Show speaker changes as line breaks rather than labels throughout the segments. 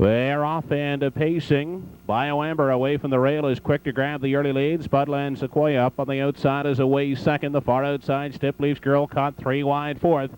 They're off and pacing. Bio-Amber away from the rail is quick to grab the early lead. Spudland Sequoia up on the outside is away second. The far outside, Stiff Leafs Girl caught 3 wide fourth.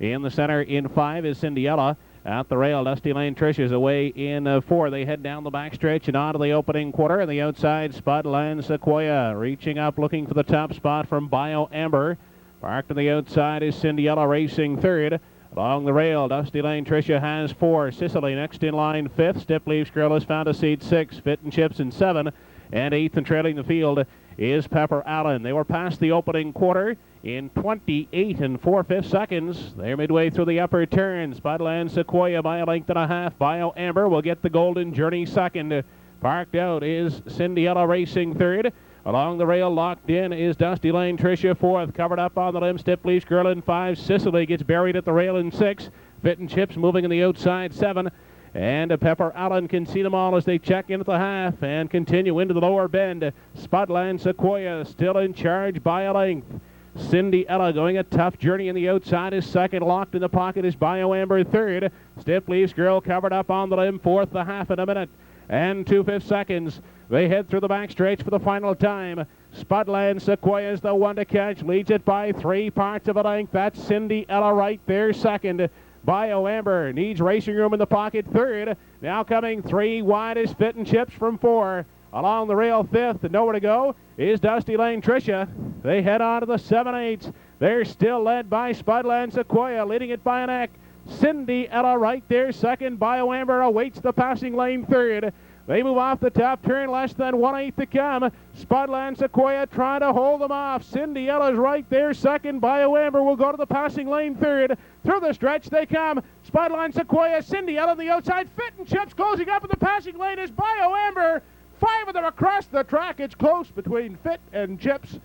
In the center in 5 is Cinderella. At the rail, Dusty Lane Trish is away in 4. They head down the backstretch and on to the opening quarter. And the outside, Spudland Sequoia reaching up, looking for the top spot from Bio-Amber. Parked on the outside is Cinderella racing third. Along the rail, Dusty Lane Tricia has 4. Sicily next in line 5th. Stiff Leafs Girl has found a seat 6. Fit and Chips in 7. And 8th and trailing the field is Pepper Allen. They were past the opening quarter in 28 4/5 seconds. They're midway through the upper turn. Spudland Sequoia by a length and a half. Bio-Amber will get the Golden Journey second. Parked out is Cinderella racing third. Along the rail, locked in, is Dusty Lane Tricia 4th. Covered up on the limb, Stiff Leafs Girl in 5. Sicily gets buried at the rail in 6. Fit and Chips moving in the outside 7. And Pepper Allen can see them all as they check in at the half and continue into the lower bend. Spudland Sequoia still in charge by a length. Cinderella going a tough journey in the outside is second. Locked in the pocket is Bio-Amber third. Stiff Leafs Girl covered up on the limb 4th, the half in a minute and 2/5 seconds. They head through the back stretch for the final time. Spudland Sequoia is the one to catch. Leads it by 3 parts of a length. That's Cinderella right there second. Bio-Amber needs racing room in the pocket third. Now coming 3 wide is Fit and Chips from 4. Along the rail 5th and nowhere to go is Dusty Lane Tricia. They head on to the 7/8. They're still led by Spudland Sequoia, leading it by a neck. Cinderella right there second. Bio-Amber awaits the passing lane third. They move off the top turn, less than 1/8 to come. Spudland Sequoia trying to hold them off. Cinderella's right there second. Bio-Amber will go to the passing lane third. Through the stretch they come. Spudland Sequoia, Cinderella on the outside. Fit and Chips closing up in the passing lane is Bio-Amber. 5 of them across the track. It's close between Fit and Chips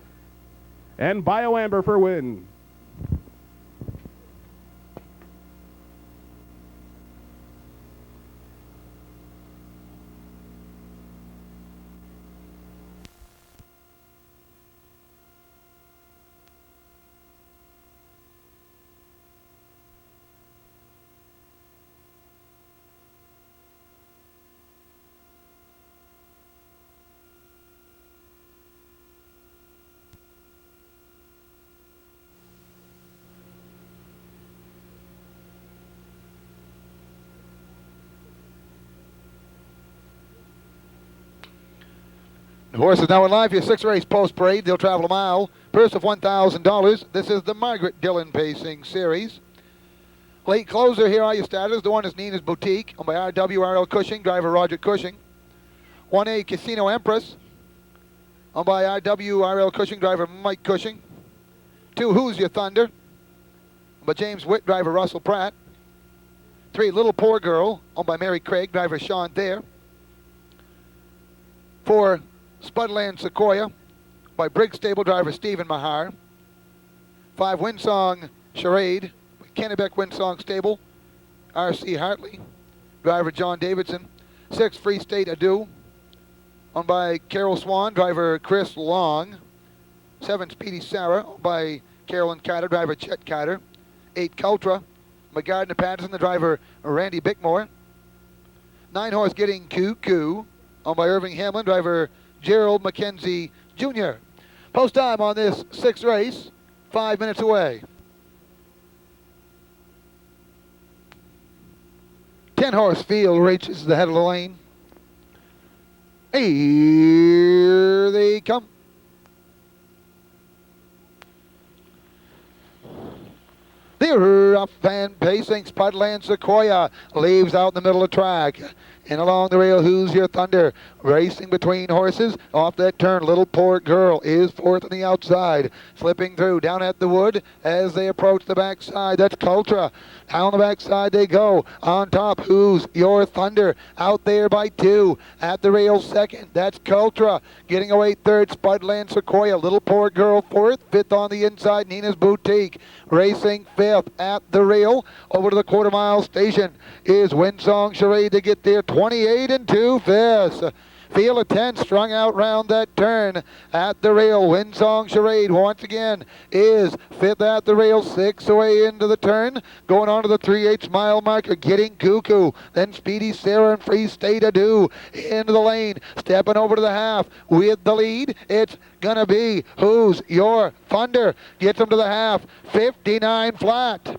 and Bio-Amber for win.
The horse is now in line for your 6th race post parade. They'll travel a mile. Purse of $1,000. This is the Margaret Dillon Pacing Series. Late closer, here are your starters. The one is Nina's Boutique, owned by RWRL Cushing, driver Roger Cushing. 1A Casino Empress, owned by RWRL Cushing, driver Mike Cushing. 2 Who's Your Thunder, owned by James Witt, driver Russell Pratt. 3 Little Poor Girl, owned by Mary Craig, driver Sean Thayer. 4 Spudland Sequoia by Briggs Stable driver Stephen Mahar. 5 Windsong Charade, Kennebec Windsong Stable, R.C. Hartley, driver John Davidson. 6 Free State Ado, owned by Carol Swan, driver Chris Long. 7 Speedy Sarah, owned by Carolyn Carter, driver Chet Carter. 8 Cultra, by Gardner Patterson, the driver Randy Bickmore. 9 Horse Getting Cuckoo, owned by Irving Hamlin, driver Gerald McKenzie Jr. Post time on this 6th race, 5 minutes away. 10 Horse Field reaches the head of the lane. Here they come. They're up and pacing. Spudland Sequoia leaves out in the middle of the track. And along the rail, Who's Your Thunder? Racing between horses. Off that turn, Little Poor Girl is 4th on the outside. Slipping through down at the wood as they approach the backside. That's Cultra. Down the backside they go. On top, Who's Your Thunder? Out there by 2. At the rail, 2nd. That's Cultra. Getting away 3rd, Spudland Sequoia. Little Poor Girl 4th. 5th on the inside, Nina's Boutique. Racing 5th at the rail. Over to the quarter-mile station is Windsong Charade to get there. 28 2/5. Feel a 10 strung out round that turn at the rail. Windsong Charade once again is fifth at the rail, 6 away into the turn. Going on to the 3/8 mile marker, getting Cuckoo. Then Speedy Sarah and Free State Ado into the lane. Stepping over to the half with the lead. It's gonna be Who's Your Thunder. Gets him to the half, 59 flat.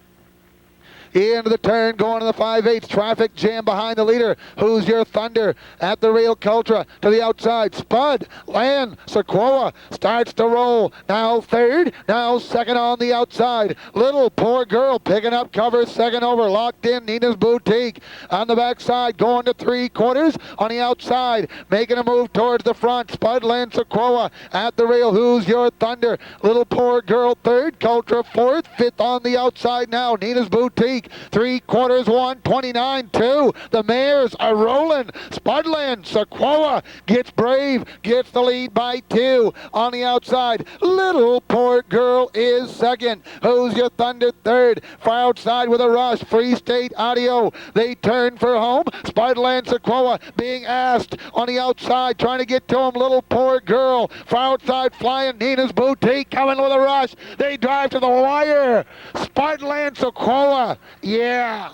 Into the turn, going to the 5/8. Traffic jam behind the leader. Who's Your Thunder at the rail. Cultra to the outside. Spud, Land, Sequoia starts to roll. Now third, now second on the outside. Little Poor Girl picking up cover, second over. Locked in, Nina's Boutique on the backside, going to 3/4 on the outside. Making a move towards the front. Spud, Land, Sequoia at the rail. Who's Your Thunder? Little Poor Girl third. Cultra fourth. Fifth on the outside now. Nina's Boutique. 3/4, 1:29.2. The mares are rolling. Spudland, Sequoia gets Brave, gets the lead by 2 on the outside. Little Poor Girl is second. Who's Your Thunder third. Far outside with a rush. Free State Audio. They turn for home. Spudland, Sequoia being asked on the outside, trying to get to him. Little Poor Girl. Far outside flying. Nina's Boutique coming with a rush. They drive to the wire. Spudland, Sequoia. Yeah.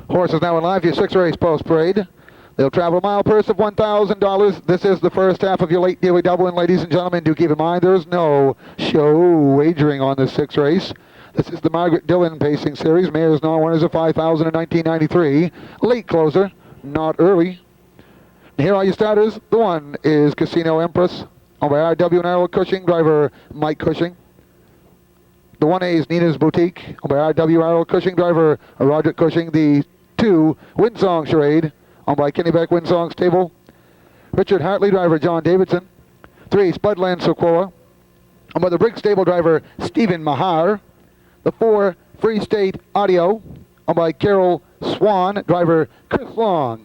Horses now in live, your 6 race post parade. They'll travel a mile purse of $1,000. This is the first half of your late daily double. And ladies and gentlemen, do keep in mind there's no show wagering on this 6 race. This is the Margaret Dillon Pacing Series. Mares non-winners of $5,000 in 1993. Late closer, not early. And here are your starters. The one is Casino Empress, owned by R.W. and Errol Cushing, driver Mike Cushing. The 1A is Nina's Boutique, owned by R.W. Errol Cushing, driver Roger Cushing. The 2, Windsong Charade, owned by Kennebec Windsong Stable. Richard Hartley, driver John Davidson. 3, Spudland Sequoia, owned by the Briggs Stable, driver Stephen Mahar. The 4, Free State Audio, owned by Carol Swan, driver Chris Long.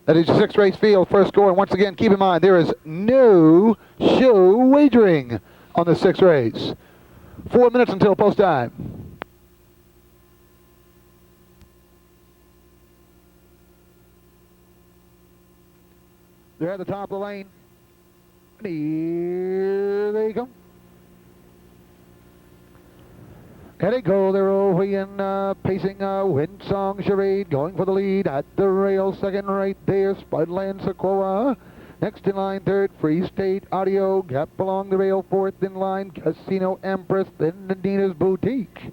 That is your 6 race field, first score. And once again, keep in mind, there is no show wagering on the 6 race. 4 minutes until post time. They're at the top of the lane. And here they come. Here they go. They're over in pacing Windsong Charade, going for the lead at the rail. Second right there, Spudland Sequoia. Next in line, third, Free State Audio. Gap along the rail, fourth in line, Casino Empress, then Nina's Boutique.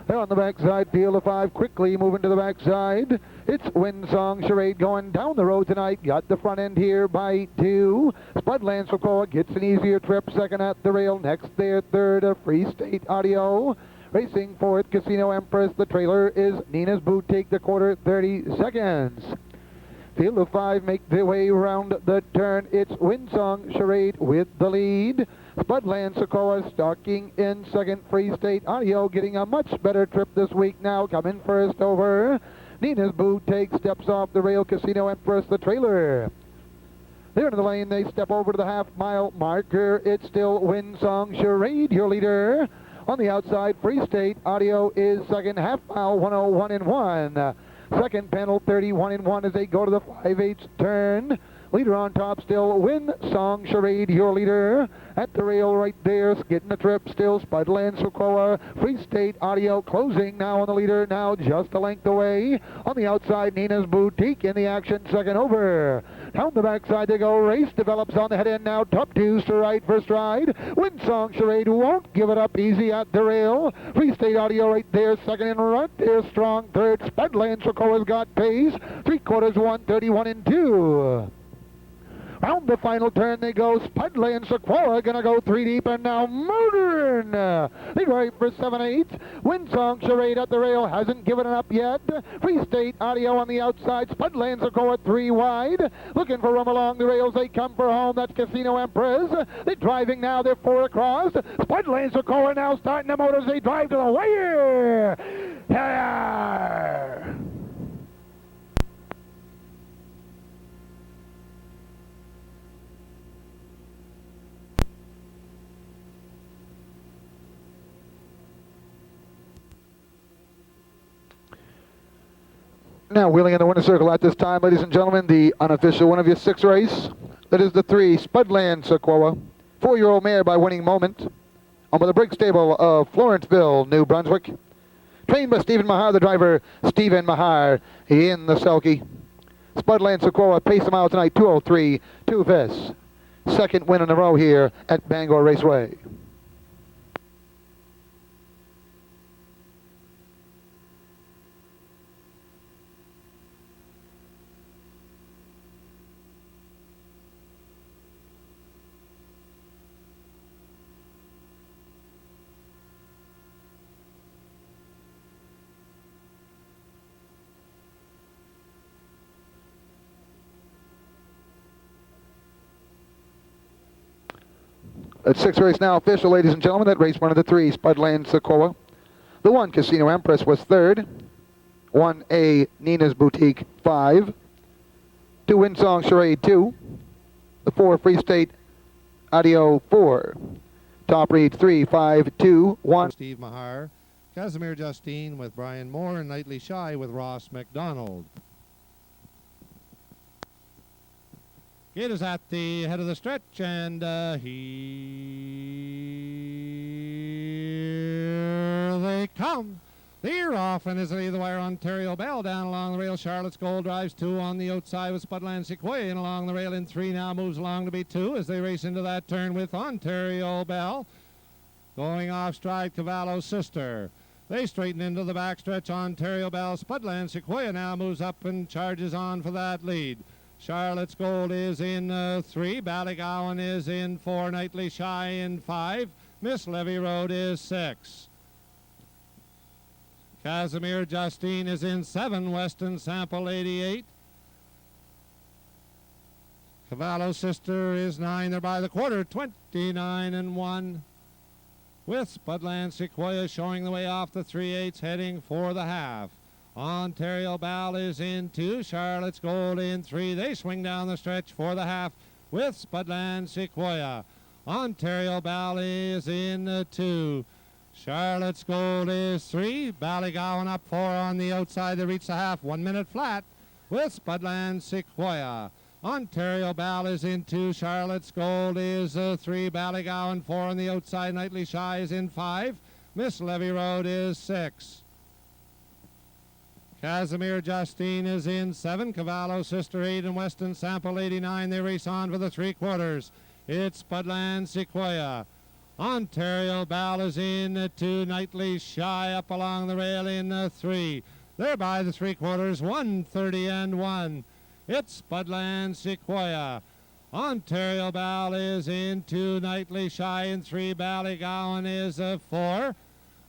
They're on the backside, field of 5, quickly moving to the backside. It's Windsong Charade going down the road tonight. Got the front end here by 2. Spudland Sequoia gets an easier trip, second at the rail. Next there, third, Free State Audio. Racing fourth, Casino Empress. The trailer is Nina's Boutique, the quarter, 30 seconds. Field of 5 make their way around the turn. It's Windsong Charade with the lead. Spudland Sequoia stalking in second. Free State Audio getting a much better trip this week now. Coming first over. Nina's Boutique steps off the rail. Casino Empress, the trailer. They're in the lane. They step over to the half-mile marker. It's still Windsong Charade, your leader. On the outside, Free State Audio is second. Half-mile, 101 and 1. Second panel, 31 and 1 as they go to the 5/8 turn. Leader on top still, Windsong Charade, your leader. At the rail right there, getting the trip still, Spudland Sequoia. Free State Audio closing now on the leader, now just a length away. On the outside, Nina's Boutique in the action, second over. Down the backside they go, race develops on the head end now, top 2's to right for stride. Windsong Charade won't give it up easy at the rail. Free State Audio right there, second in right there, strong third. Spudland Sequoia's got pace, 3/4, 131 and 2. Round the final turn they go. Spudland Sequoia gonna go 3 deep and now murdering. They drive for 7/8. Windsong Charade at the rail hasn't given it up yet. Free State Audio on the outside. Spudland Sequoia 3 wide. Looking for room along the rails. They come for home. That's Casino Empress. They're driving now. They're 4 across. Spudland Sequoia now starting the motors. They drive to the wire.
Hillier!
Now wheeling in the winner's circle at this time, ladies and gentlemen, the unofficial one of your 6th race. That is the 3 Spudland Sequoia, 4-year-old mare by Winning Moment, on by the Briggs Stable of Florenceville, New Brunswick. Trained by Stephen Mahar, the driver, Stephen Mahar, in the sulky. Spudland Sequoia paced the mile tonight, 2:03, 2 second win in a row here at Bangor Raceway. That 6th race now official, ladies and gentlemen. That race one of the 3, Spudland Sequoia. The 1, Casino Empress, was 3rd. 1A, Nina's Boutique, 5. 2, Windsong Charade, 2. The 4, Free State Audio, 4. Top read 3, 5, 2, 1.
Steve Mahar, Casimir Justine with Brian Moore, and Nightly Shy with Ross McDonald. It is at the head of the stretch, and here they come. They're off, and as they lead the wire, Ontario Bell down along the rail. Charlotte's Gold drives 2 on the outside with Spudland Sequoia, and along the rail in 3 now moves along to be 2 as they race into that turn with Ontario Bell. Going off stride, Cavallo's Sister. They straighten into the backstretch. Ontario Bell, Spudland Sequoia now moves up and charges on for that lead. Charlotte's Gold is in 3. Ballygowan is in 4. Nightly Shy in 5. Miss Levy Road is 6. Casimir Justine is in 7. Weston Sample 88. Cavallo's Sister is 9. They're by the quarter, 29-1. With Spudland Sequoia showing the way off the 3/8, heading for the half. Ontario Bell is in 2, Charlotte's Gold in 3. They swing down the stretch for the half with Spudland Sequoia. Ontario Bell is in 2. Charlotte's Gold is 3. Ballygowan up 4 on the outside. They reach the half, 1 minute flat with Spudland Sequoia. Ontario Bell is in 2. Charlotte's Gold is 3. Ballygowan 4 on the outside. Nightly Shy is in 5. Miss Levy Road is 6. Casimir Justine is in 7. Cavallo's Sister 8 and Weston Sample 89. They race on for the 3/4. It's Spudland Sequoia. Ontario Bell is in 2. Nightly Shy up along the rail in 3. They're by the 3/4, 1:30-1. It's Spudland Sequoia. Ontario Bell is in 2. Nightly Shy in 3. Ballygowan is 4.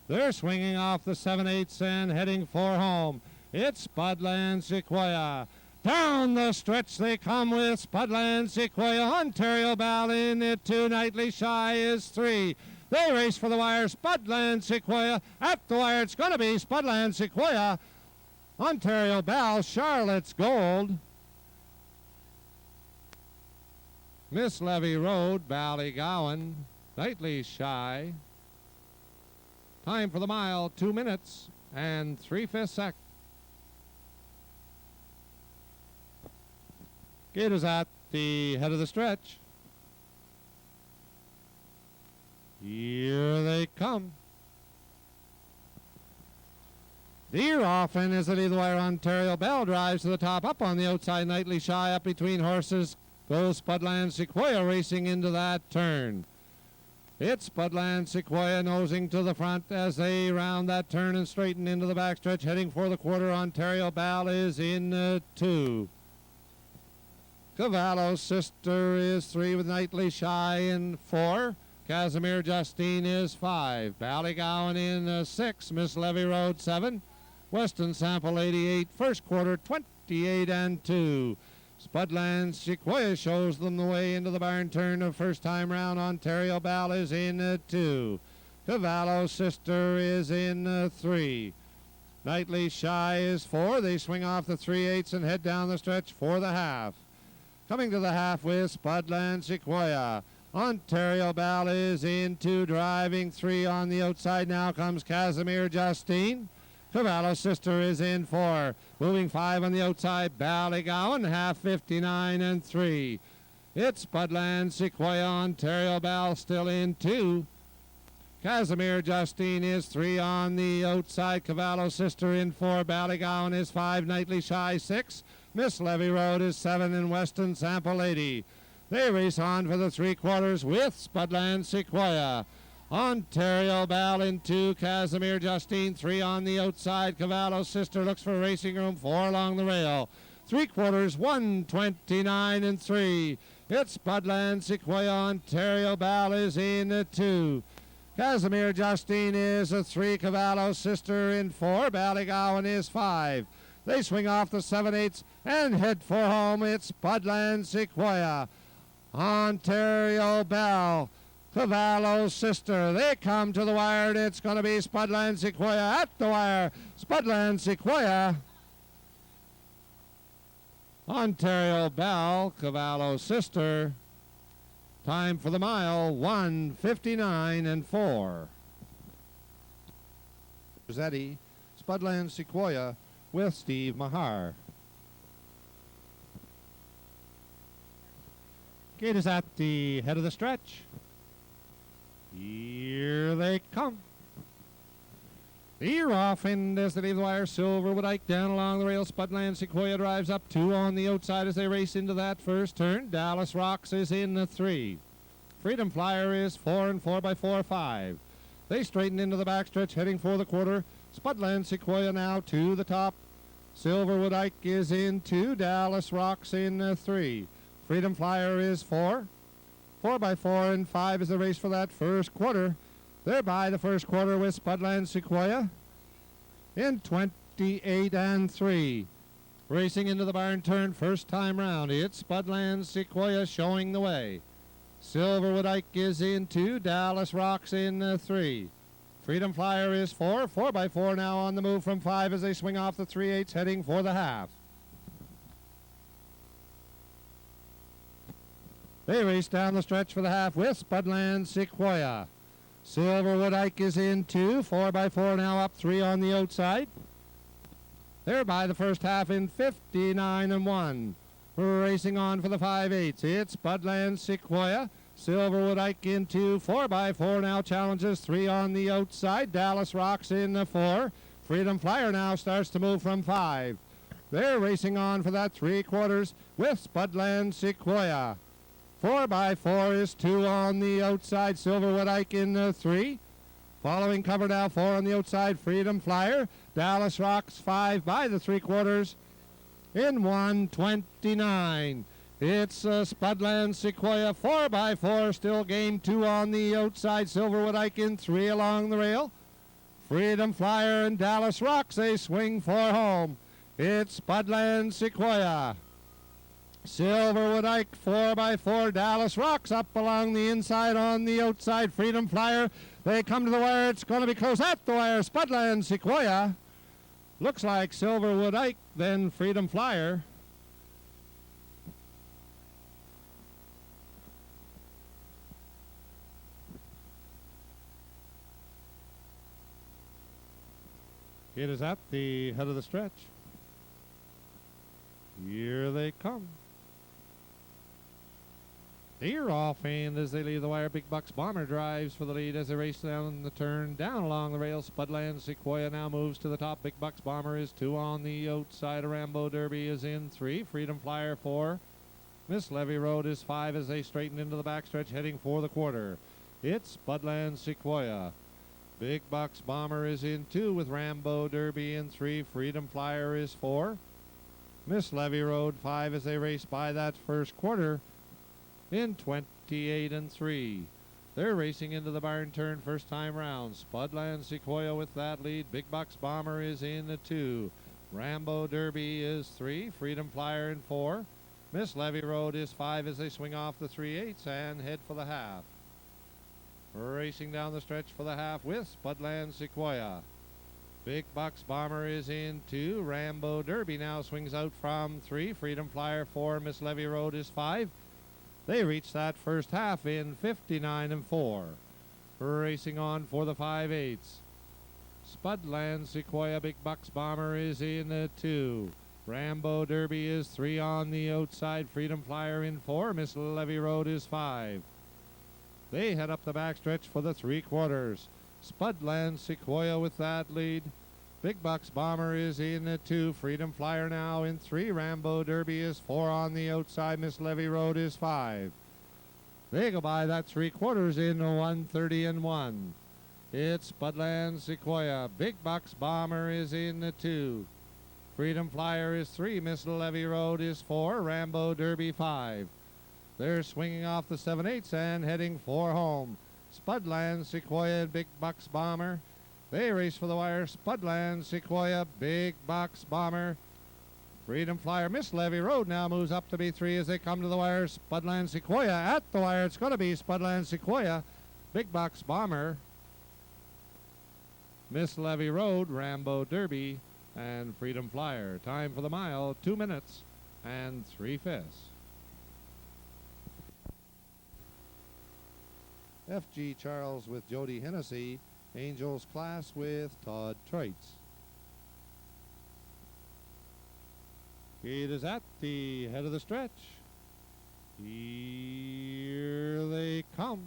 They're swinging off the 7/8 and heading for home. It's Spudland Sequoia. Down the stretch they come with Spudland Sequoia. Ontario Bell in it 2. Nightly Shy is 3. They race for the wire. Spudland Sequoia at the wire. It's going to be Spudland Sequoia. Ontario Bell, Charlotte's Gold. Miss Levy Road, Ballygowan, Nightly Shy. Time for the mile, 2 minutes and 3/5 seconds. It is at the head of the stretch. Here they come. They're off, and as they lead the wire, Ontario Bell drives to the top. Up on the outside, Nightly Shy up between horses. Goes Spudland Sequoia racing into that turn. It's Spudland Sequoia nosing to the front as they round that turn and straighten into the backstretch, heading for the quarter. Ontario Bell is in 2. Cavallo's Sister is 3 with Nightly Shy in 4. Casimir Justine is 5. Ballygowan in 6. Miss Levy Road 7. Weston Sample 88. First quarter 28-2. Spudland Sequoia shows them the way into the barn turn of first time round. Ontario Bell is in 2. Cavallo's Sister is in 3. Nightly Shy is 4. They swing off the 3/8 and head down the stretch for the half. Coming to the half with Spudland Sequoia. Ontario Bell is in 2, driving 3 on the outside. Now comes Casimir Justine. Cavallo Sister is in 4. Moving 5 on the outside. Ballygowan, half 59 and 3. It's Spudland Sequoia. Ontario Bell still in 2. Casimir Justine is 3 on the outside. Cavallo Sister in 4. Ballygowan is 5. Nightly Shy 6. Miss Levy Road is 7. And Weston Sample Lady. They race on for the 3/4 with Spudland Sequoia. Ontario Bell in 2. Casimir Justine 3 on the outside. Cavallo Sister looks for racing room 4 along the rail. 3/4 129 and 3. It's Spudland Sequoia. Ontario Bell is in 2. Casimir Justine is a 3. Cavallo Sister in 4. Ballygowan is 5. They swing off the 7/8 and head for home. It's Spudland Sequoia. Ontario Bell. Cavallo Sister. They come to the wire, and it's going to be Spudland Sequoia at the wire. Spudland Sequoia. Ontario Bell. Cavallo Sister. Time for the mile, 1:59 and 4. Eddie, Spudland Sequoia with Steve Mahar. Gate is at the head of the stretch. Here they come. They're off, and as they leave the wire, Silverwood Ike down along the rail. Spudland Sequoia drives up 2 on the outside as they race into that first turn. Dallas Rocks is in the 3. Freedom Flyer is 4 and 4x4 5. They straighten into the backstretch heading for the quarter. Spudland Sequoia now to the top. Silverwood Ike is in 2. Dallas Rocks in 3. Freedom Flyer is 4. 4x4 and 5 is the race for that first quarter. They're by the first quarter with Spudland Sequoia in 28 and 3. Racing into the barn turn first time round. It's Spudland Sequoia showing the way. Silverwood Ike is in 2. Dallas Rocks in 3. Freedom Flyer is 4. 4x4 now on the move from 5 as they swing off the 3/8 heading for the half. They race down the stretch for the half with Spudland Sequoia. Silverwood Ike is in 2. 4x4 now up 3 on the outside. They're by the first half in 59 and 1. Racing on for the 5/8. It's Spudland Sequoia. Silverwood Ike in 2. 4x4 now challenges 3 on the outside. Dallas Rocks in the 4. Freedom Flyer now starts to move from 5. They're racing on for that 3/4 with Spudland Sequoia. 4x4 is 2 on the outside. Silverwood Ike in 3. Following cover now 4 on the outside. Freedom Flyer. Dallas Rocks 5 by the 3/4 in 129. It's Spudland Sequoia. 4x4 still game 2 on the outside. Silverwood Ike in 3 along the rail. Freedom Flyer and Dallas Rocks, they swing for home. It's Spudland Sequoia. Silverwood Ike 4x4. Dallas Rocks up along the inside on the outside. Freedom Flyer. They come to the wire. It's going to be close at the wire. Spudland Sequoia. Looks like Silverwood Ike, then Freedom Flyer. It is at the head of the stretch. Here they come. They're off, and as they leave the wire, Big Bucks Bomber drives for the lead as they race down the turn, down along the rail. Spudland Sequoia now moves to the top. Big Bucks Bomber is 2 on the outside. Rambo Derby is in 3. Freedom Flyer 4. Miss Levy Road is 5 as they straighten into the backstretch heading for the quarter. It's Spudland Sequoia. Big Bucks Bomber is in 2 with Rambo Derby in 3. Freedom Flyer is 4. Miss Levy Road 5 as they race by that first quarter in 28 and 3. They're racing into the barn turn first time round. Spudland Sequoia with that lead. Big Bucks Bomber is in the 2. Rambo Derby is 3. Freedom Flyer in 4. Miss Levy Road is 5 as they swing off the 3/8 and head for the half. Racing down the stretch for the half with Spudland Sequoia. Big Bucks Bomber is in 2. Rambo Derby now swings out from 3. Freedom Flyer 4. Miss Levy Road is 5. They reach that first half in 59 4. Racing on for the 5/8. Spudland Sequoia Big Bucks Bomber is in 2. Rambo Derby is 3 on the outside. Freedom Flyer in 4. Miss Levy Road is 5. They head up the backstretch for the 3/4. Spudland Sequoia with that lead. Big Bucks Bomber is in 2. Freedom Flyer now in 3. Rambo Derby is 4 on the outside. Miss Levy Road is 5. They go by that 3/4 in 1:30 1. It's Spudland Sequoia. Big Bucks Bomber is in 2. Freedom Flyer is 3. Miss Levy Road is 4. Rambo Derby 5. They're swinging off the 7/8 and heading for home. Spudland Sequoia, Big Bucks Bomber. They race for the wire. Spudland Sequoia, Big Bucks Bomber. Freedom Flyer, Miss Levy Road now moves up to be 3 as they come to the wire. Spudland Sequoia at the wire. It's going to be Spudland Sequoia, Big Bucks Bomber, Miss Levy Road, Rambo Derby, and Freedom Flyer. Time for the mile, 2 minutes and 3/5. F.G. Charles with Jody Hennessy. Angels Class with Todd Treitz. It is at the head of the stretch. Here they come.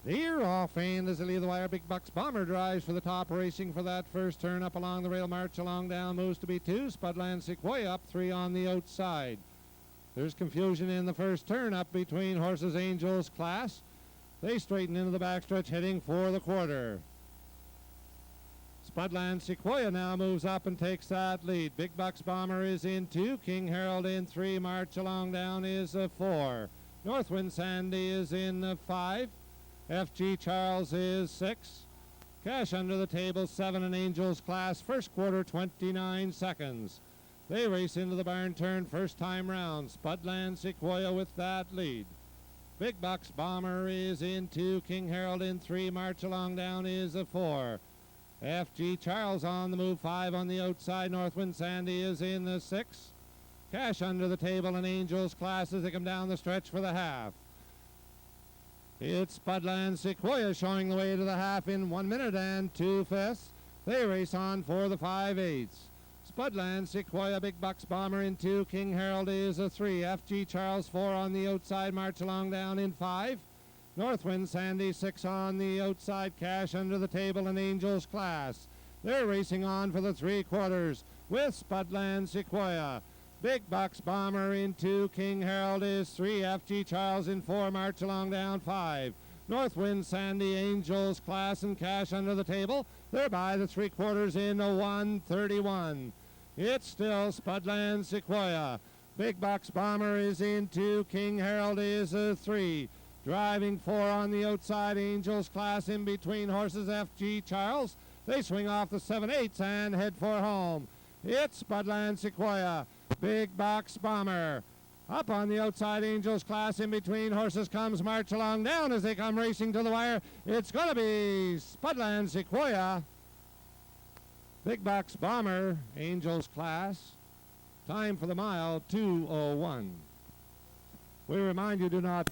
They're off, and as they leave the wire, Big Bucks Bomber drives for the top, racing for that first turn up along the rail, march along down, moves to be 2. Spudland Sequoia up 3 on the outside. There's confusion in the first turn up between horses Angels Class. They straighten into the backstretch, heading for the quarter. Spudland Sequoia now moves up and takes that lead. Big Bucks Bomber is in 2. King Harold in 3. March along down is 4. Northwind Sandy is in 5. F.G. Charles is 6. Cash Under the Table 7, and Angels Class first quarter 29 seconds. They race into the barn turn first time round. Spudland Sequoia with that lead. Big Bucks Bomber is in 2. King Harold in 3. March along down is 4. F.G. Charles on the move 5 on the outside. Northwind Sandy is in 6. Cash Under the Table and Angels Class as they come down the stretch for the half. It's Spudland Sequoia showing the way to the half in 1 minute and 2/5. They race on for the 5/8. Spudland Sequoia, Big Bucks Bomber in 2. King Harold is 3. F.G. Charles 4 on the outside. March along down in 5. Northwind Sandy 6 on the outside. Cash Under the Table and Angels Class. They're racing on for the 3/4 with Spudland Sequoia. Big Bucks Bomber in 2. King Harold is 3. F.G. Charles in 4. March along down 5. Northwind Sandy, Angels Class, and Cash Under the Table. They're by the 3/4 in 1:31. It's still Spudland Sequoia. Big Bucks Bomber is in 2. King Harold is 3. Driving 4 on the outside. Angels Class in between horses F.G. Charles. They swing off the 7/8 and head for home. It's Spudland Sequoia. Big Bucks Bomber. Up on the outside, Angels Class in between horses comes March along down as they come racing to the wire. It's going to be Spudland Sequoia. Big Bucks Bomber, Angels Class. Time for the mile, 2:01. We remind you, do not...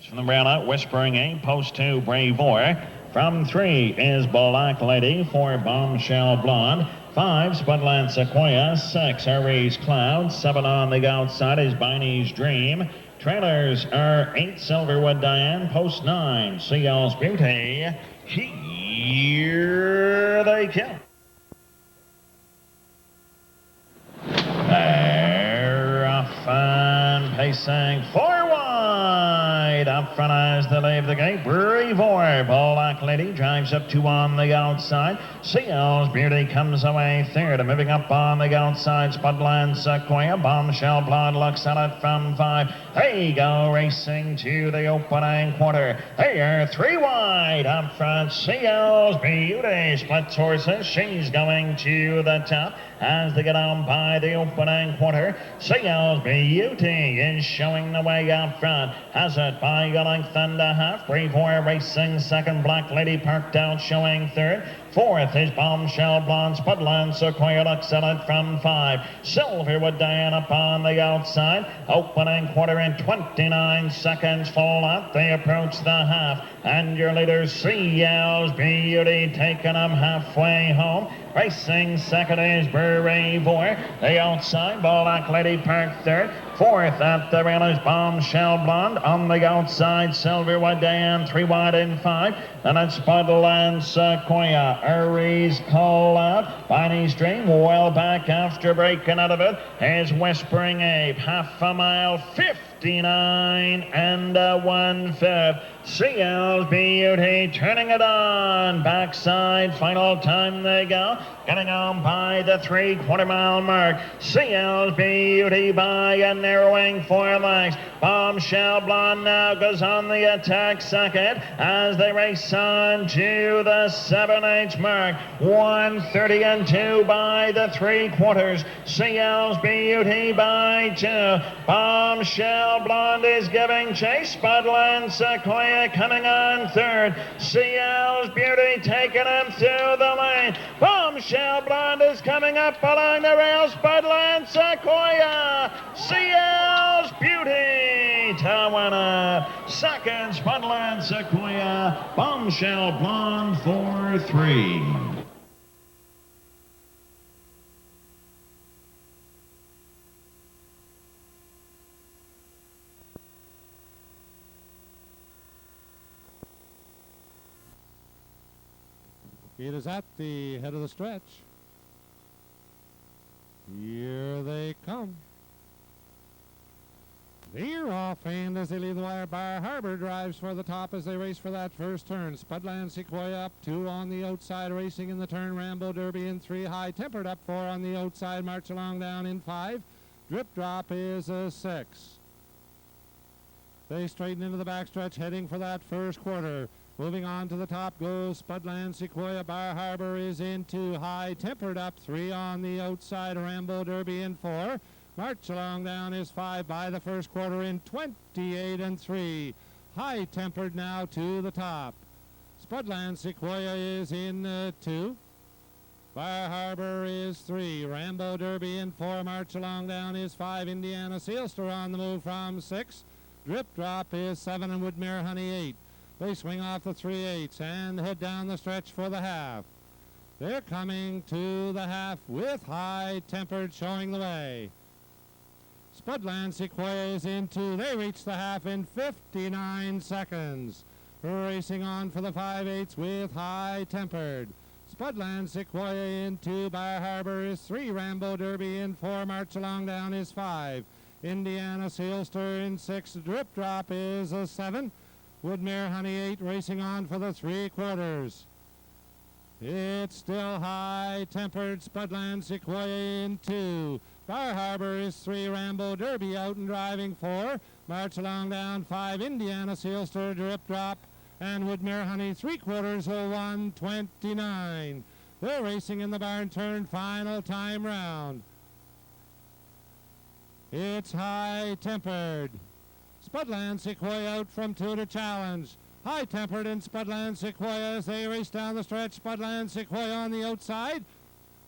From the rail out, Whispering 8, post 2, Bravor. From 3 is Black Lady, 4, Bombshell Blonde, 5, Spudland Sequoia, 6, Aries Cloud, 7 on the outside is Biney's Dream. Trailers are 8, Silverwood Diane, post 9, Seagull's Beauty. Here they come. They're off and pacing 4 wide. wide up front as they leave the gate. Brevoort, Black Lady, drives up 2 on the outside. Seals Beauty comes away third. And moving up on the outside, Spudland Sequoia. Bombshell Blonde looks at it from 5. They go racing to the opening quarter. They are 3 wide up front. Seals Beauty splits horses. She's going to the top as they get on by the opening quarter. Seals Beauty is showing the way up front. Has it by a length and a half. Brevoort racing second. Black Lady parked out showing third. Fourth is Bombshell Blonde. Spudland Sequoia looks at it from 5. Silverwood Diane up on the outside. Opening quarter in 29 seconds. Full out. They approach the half. And your leader, Seals Beauty, taking them halfway home. Racing second is Brevoort. The outside, Black Lady parked third. Fourth at the rail is Bombshell Blonde. On the outside, Silverwood Diane, 3 wide in 5. And it's Spudland Sequoia. Aries Call Out. Bonnie's Dream well back after breaking out of it. Is Whispering Ape. Half a mile, 59 and 1/5. Seals Beauty turning it on. Backside, final time they go. Getting on by the 3/4 mile mark. Seals Beauty by a narrowing 4 lengths. Bombshell Blonde now goes on the attack second as they race on to the 7/8 mark. 1:30 and 2 by the 3/4. Seals Beauty by 2. Bombshell Blonde is giving chase. Spudland Sequoia coming on third. Seals Beauty taking him through the lane. Bombshell Blonde is coming up along the rail. Spudland Sequoia. Seals Beauty to win it. Second, Spudland Sequoia. Bombshell Blonde for 3.
It is at the head of the stretch. Here they come. They're off, and as they leave the wire, Bar Harbor drives for the top as they race for that first turn. Spudland Sequoia up 2 on the outside, racing in the turn. Rambo Derby in 3. High Tempered up 4 on the outside. March Along down in 5. Drip Drop is a 6. They straighten into the backstretch, heading for that first quarter. Moving on to the top goes Spudland Sequoia. Bar Harbor is into. High Tempered up 3 on the outside. Rambo Derby in 4. March Along down is 5 by the first quarter in 28 and 3. High Tempered now to the top. Spudland Sequoia is in 2. Bar Harbor is 3. Rambo Derby in 4. March Along down is 5. Indiana Sealster on the move from 6. Drip Drop is 7 and Woodmere Honey 8. They swing off the 3/8 and head down the stretch for the half. They're coming to the half with High Tempered showing the way. Spudland Sequoia is in 2. They reach the half in 59 seconds. Racing on for the 5/8 with High Tempered. Spudland Sequoia in 2. Bar Harbor is 3. Rambo Derby in 4. March Along down is 5. Indiana Sealster in 6. Drip Drop is a 7. Woodmere Honey 8 racing on for the 3/4. It's still High Tempered. Spudland Sequoia in 2. Bar Harbor is 3. Rambo Derby out and driving 4. March Along down 5. Indiana Sealster, Drip Drop, and Woodmere Honey 3/4 1:29. They're racing in the barn turn final time round. It's High Tempered. Spudland Sequoia out from 2 to challenge. High Tempered and Spudland Sequoia as they race down the stretch. Spudland Sequoia on the outside.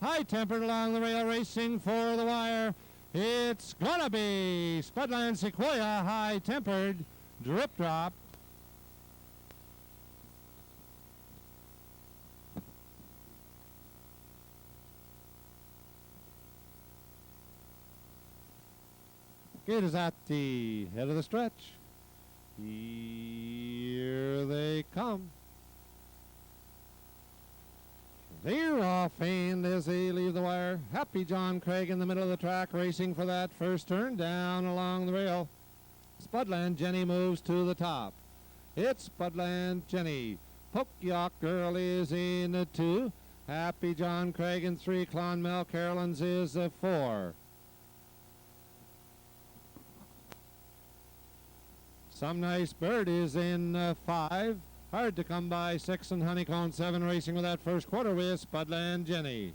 High Tempered along the rail racing for the wire. It's gonna be Spudland Sequoia, High Tempered, Drip Drop. It is at the head of the stretch. Here they come. They're off, and as they leave the wire, Happy John Craig in the middle of the track racing for that first turn down along the rail. Spudland Jenny moves to the top. It's Spudland Jenny. Pokyok Girl is in at 2. Happy John Craig in 3. Clonmel Carolyn's is a 4. Some Nice Bird is in 5. Hard to come by 6, and Honeycomb 7 racing with that first quarter with Spudland Jenny.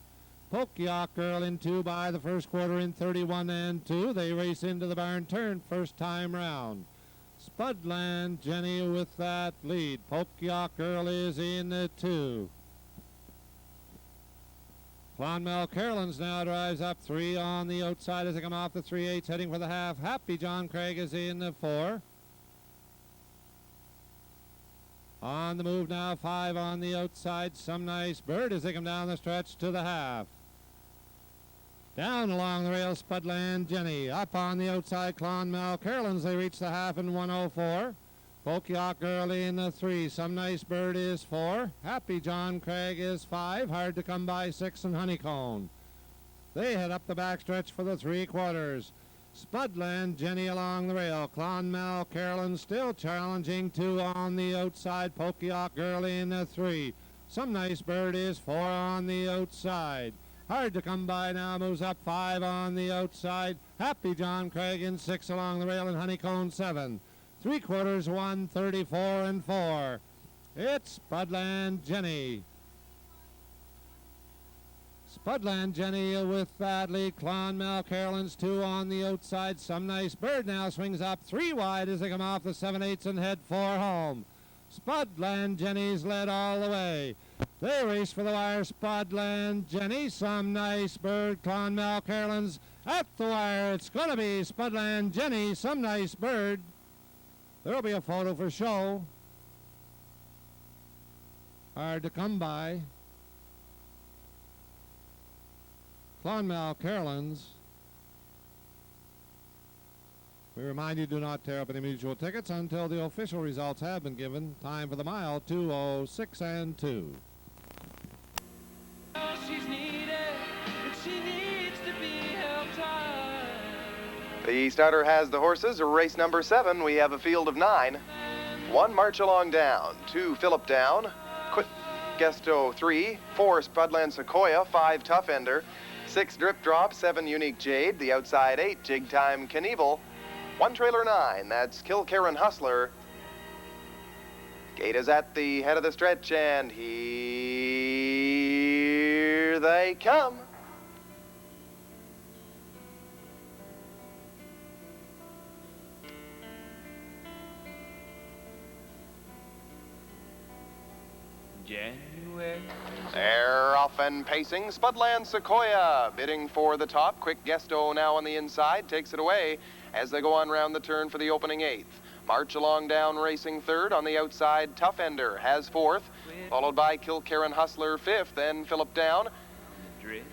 Pokyok Girl in 2 by the first quarter in 31 and 2. They race into the barn turn first time round. Spudland Jenny with that lead. Pokyok Girl is in 2. Clonmel Carolyn's now drives up 3 on the outside as they come off the 3/8 heading for the half. Happy John Craig is in 4. On the move now, 5 on the outside. Some Nice Bird as they come down the stretch to the half. Down along the rail, Spudland Jenny. Up on the outside, Clonmel Carolyn's. They reach the half in 1:04. Pokyok Girl in 3. Some Nice Bird is 4. Happy John Craig is 5. Hard to come by 6, and Honeycomb. They head up the backstretch for the 3 quarters. Spudland Jenny along the rail. Clonmel Carolyn still challenging 2 on the outside. Pokyok Girl in 3. Some Nice Bird is 4 on the outside. Hard to come by now, moves up 5 on the outside. Happy John Craig in 6 along the rail, and Honeycomb 7. 3 quarters, 1:34 and 4. It's Spudland Jenny. Spudland Jenny with that lead. Clonmel Carolyn's 2 on the outside. Some Nice Bird now swings up 3 wide as they come off the 7/8 and head for home. Spudland Jenny's led all the way. They race for the wire. Spudland Jenny, Some Nice Bird, Clonmel Carolyn's at the wire. It's going to be Spudland Jenny, Some Nice Bird. There'll be a photo for show. Hard to come by. Clonmel Carolyn's. We remind you, do not tear up any mutual tickets until the official results have been given. Time for the mile, 2:06 and 2.
She's needed, and she needs to be helped high.
The starter has the horses. Race number 7, we have a field of 9. 1 March Along Down, 2 Phillip Down, Quick Guesto 3, 4 Spudland Sequoia, 5 Tough Ender, 6 Drip Drop, 7 Unique Jade, the outside 8 Jig Time Knievel, 1 Trailer 9, that's Kilkerran Hustler. Gate is at the head of the stretch, and here they come.
January.
They're off and pacing. Spudland Sequoia bidding for the top. Quick Guesto now on the inside takes it away as they go on round the turn for the opening 8th. March Along Down racing 3rd. On the outside, Tough Ender has 4th, followed by Kilkerran Hustler 5th, then Phillip Down.
Drips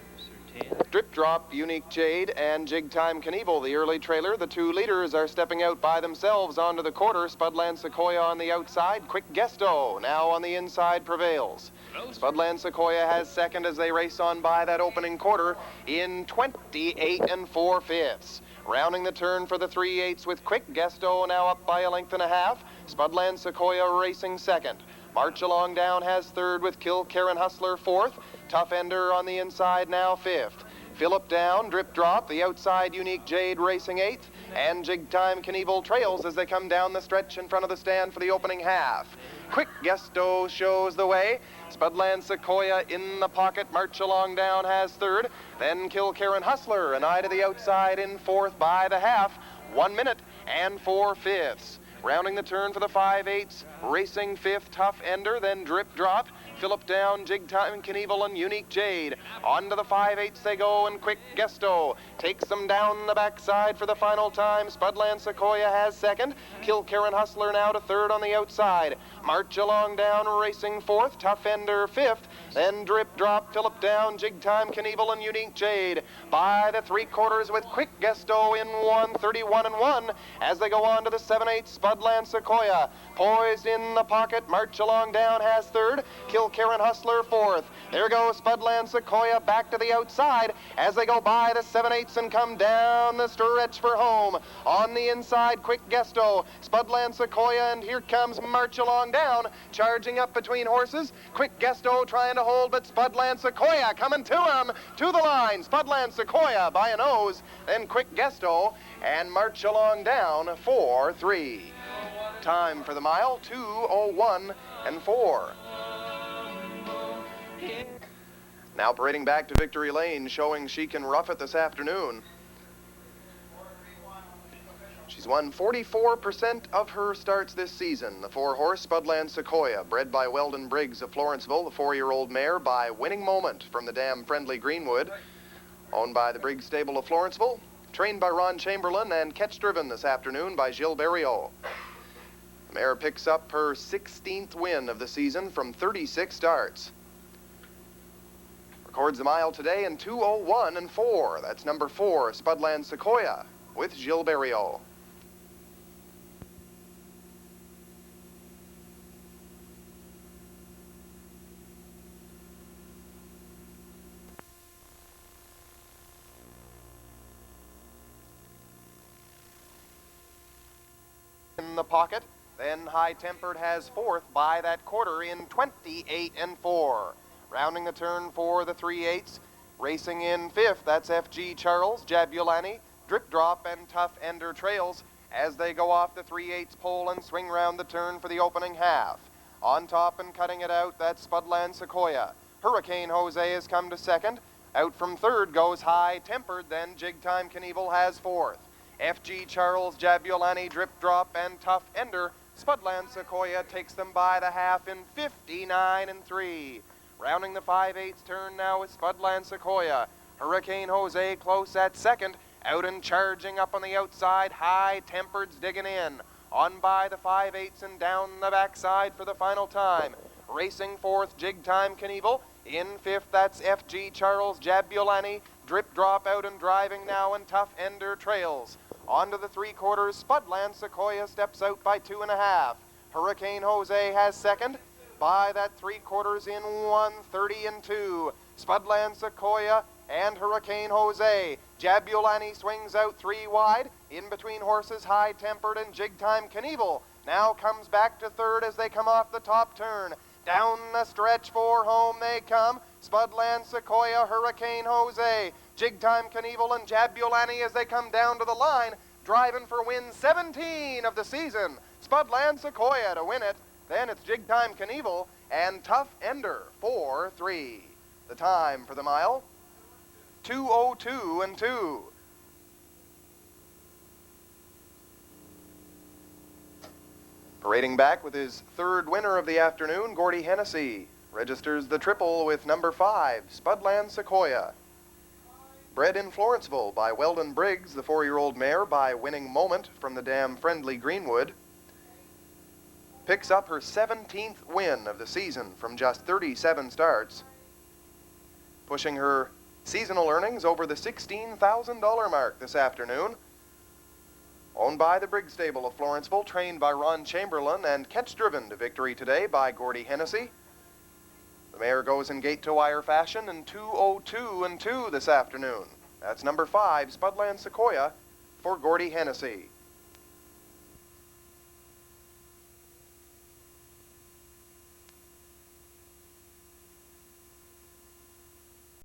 or 10.
Drip Drop, Unique Jade, and Jig Time Knievel, the early trailer. The 2 leaders are stepping out by themselves onto the quarter. Spudland Sequoia on the outside. Quick Guesto now on the inside prevails. Spudland Sequoia has 2nd as they race on by that opening quarter in 28 4/5. Rounding the turn for the 3/8 with Quick Guesto now up by a length and a half. Spudland Sequoia racing 2nd. March Along Down has 3rd with Kilkerran Hustler 4th. Tough Ender on the inside now 5th. Phillip Down, Drip Drop, the outside Unique Jade racing 8th. And Jig Time Knievel trails as they come down the stretch in front of the stand for the opening half. Quick Guesto shows the way. Spudland Sequoia in the pocket. March Along Down has 3rd. Then Kilkerran Hustler, an eye to the outside in 4th by the half. 1 minute and 4/5. Rounding the turn for the 5/8, racing 5th, Tough Ender, then Drip Drop. Phillip Down, Jig Time Knievel, and Unique Jade. On to the 5/8 they go, and Quick Guesto takes them down the backside for the final time. Spudland Sequoia has 2nd. Kilkerran Hustler now to 3rd on the outside. March Along Down racing 4th. Tough Ender 5th. Then Drip Drop, Phillip Down, Jig Time Knievel, and Unique Jade. By the 3 quarters with Quick Guesto in 1:31 and 1 as they go on to the 7/8 Spudland Sequoia. Poised in the pocket, March Along Down has 3rd. Little Karen Hustler fourth. There goes Spudland Sequoia back to the outside as they go by the 7/8 and come down the stretch for home. On the inside, Quick Gesto, Spudland Sequoia, and here comes March Along Down, charging up between horses. Quick Gesto trying to hold, but Spudland Sequoia coming to him, to the line. Spudland Sequoia by a nose, then Quick Gesto, and March Along Down 4-3. Time for the mile, 2:01 and 4. Now parading back to Victory Lane, showing she can rough it this afternoon. She's won 44% of her starts this season. The 4-horse Spudland Sequoia, bred by Weldon Briggs of Florenceville, the 4-year-old mare by Winning Moment from the Dam Friendly Greenwood, owned by the Briggs stable of Florenceville, trained by Ron Chamberlain, and catch driven this afternoon by Gilles Berriot. The mare picks up her 16th win of the season from 36 starts. Records the mile today in 2:01 and 4. That's number 4, Spudland Sequoia, with Gilles Berriot. In the pocket, then High Tempered has fourth by that quarter in 28 and 4. Rounding the turn for the 3/8, racing in fifth, that's FG Charles, Jabulani, Drip Drop, and Tough Ender Trails as they go off the 3/8 pole and swing round the turn for the opening half. On top and cutting it out, that's Spudland Sequoia. Hurricane Jose has come to second. Out from third goes High Tempered, then Jig Time Knievel has fourth. FG Charles, Jabulani, Drip Drop, and Tough Ender. Spudland Sequoia takes them by the half in 59 and 3. Rounding the 5/8 turn now is Spudland Sequoia. Hurricane Jose close at second. Out and charging up on the outside, High Tempered's digging in. On by the 5/8 and down the backside for the final time. Racing fourth, Jig Time Knievel. In fifth, that's FG Charles, Jabulani, Drip Drop out and driving now, and Tough Ender Trails. On to the 3/4, Spudland Sequoia steps out by 2.5. Hurricane Jose has second. By that 3/4 in 1:30 and 2. Spudland Sequoia and Hurricane Jose. Jabulani swings out 3 wide. In between horses, High Tempered and Jig Time Knievel. Now comes back to third as they come off the top turn. Down the stretch for home they come. Spudland Sequoia, Hurricane Jose, Jig Time Knievel, and Jabulani as they come down to the line, driving for win 17 of the season. Spudland Sequoia to win it. Then it's Jig Time Knievel and Tough Ender 4-3. The time for the mile, 2:02 and 2. Parading back with his third winner of the afternoon, Gordy Hennessy registers the triple with number 5, Spudland Sequoia. Bred in Florenceville by Weldon Briggs, the 4-year-old mare by Winning Moment from the Dam Friendly Greenwood, picks up her 17th win of the season from just 37 starts, pushing her seasonal earnings over the $16,000 mark this afternoon. Owned by the Briggs stable of Florenceville, trained by Ron Chamberlain, and catch-driven to victory today by Gordy Hennessy. The mare goes in gate-to-wire fashion in 2:02 and 2 this afternoon. That's number 5, Spudland Sequoia, for Gordy Hennessy.